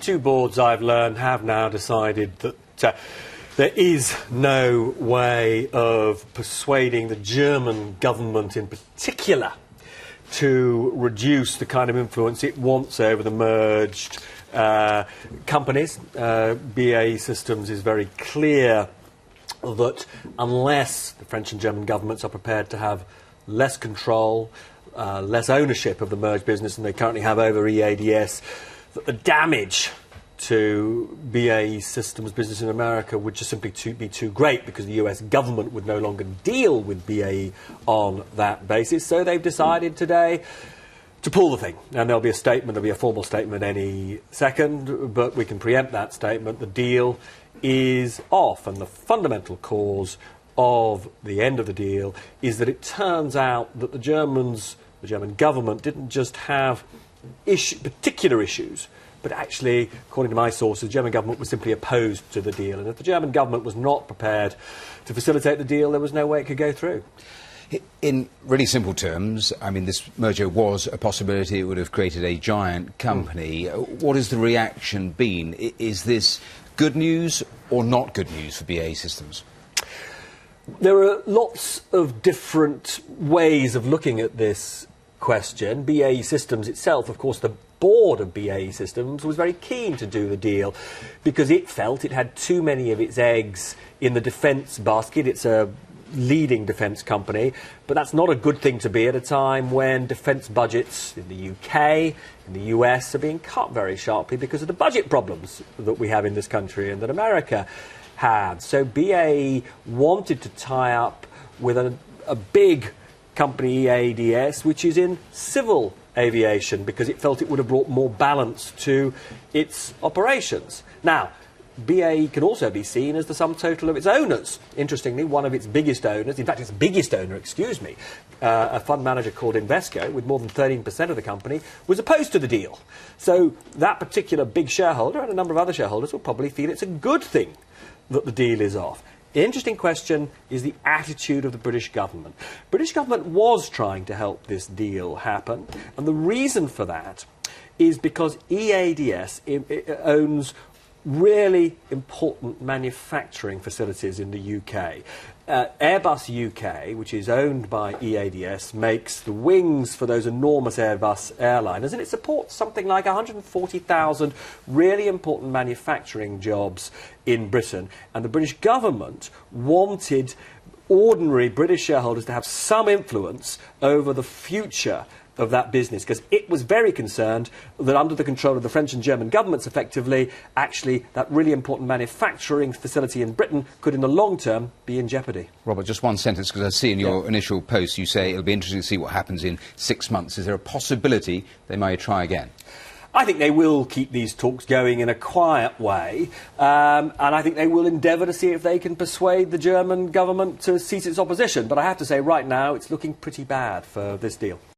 two boards, I've learned, have now decided that there is no way of persuading the German government in particular to reduce the kind of influence it wants over the merged companies. BAE Systems is very clear that unless the French and German governments are prepared to have less control, less ownership of the merged business than they currently have over EADS, that the damage to BAE Systems business in America would just simply be too great, because the US government would no longer deal with BAE on that basis. So they've decided today to pull the thing. And there'll be a statement, there'll be a formal statement any second, but we can preempt that statement. The deal is off, and the fundamental cause of the end of the deal is that it turns out that the German government didn't just have particular issues, but actually, according to my sources, the German government was simply opposed to the deal. And if the German government was not prepared to facilitate the deal, there was no way it could go through. In really simple terms, I mean, this merger was a possibility. It would have created a giant company. What has the reaction been? Is this good news or not good news for BAE Systems? There are lots of different ways of looking at this question. BAE Systems itself, of course, the board of BAE Systems was very keen to do the deal because it felt it had too many of its eggs in the defence basket. It's a leading defence company, but that's not a good thing to be at a time when defence budgets in the UK, in the US, are being cut very sharply because of the budget problems that we have in this country and that America had. So BAE wanted to tie up with a big company, EADS, which is in civil aviation, because it felt it would have brought more balance to its operations. Now, BAE can also be seen as the sum total of its owners. Interestingly, one of its biggest owners, in fact its biggest owner, a fund manager called Invesco, with more than 13% of the company, was opposed to the deal. So that particular big shareholder and a number of other shareholders will probably feel it's a good thing that the deal is off. The interesting question is the attitude of the British government. The British government was trying to help this deal happen, and the reason for that is because EADS owns really important manufacturing facilities in the UK. Airbus UK, which is owned by EADS, makes the wings for those enormous Airbus airliners, and it supports something like 140,000 really important manufacturing jobs in Britain. And the British government wanted ordinary British shareholders to have some influence over the future of that business, because it was very concerned that under the control of the French and German governments, effectively, actually, that really important manufacturing facility in Britain could, in the long term, be in jeopardy. Robert, just one sentence, because I see in your initial post you say it'll be interesting to see what happens in 6 months. Is there a possibility they may try again? I think they will keep these talks going in a quiet way, and I think they will endeavour to see if they can persuade the German government to cease its opposition. But I have to say, right now, it's looking pretty bad for this deal.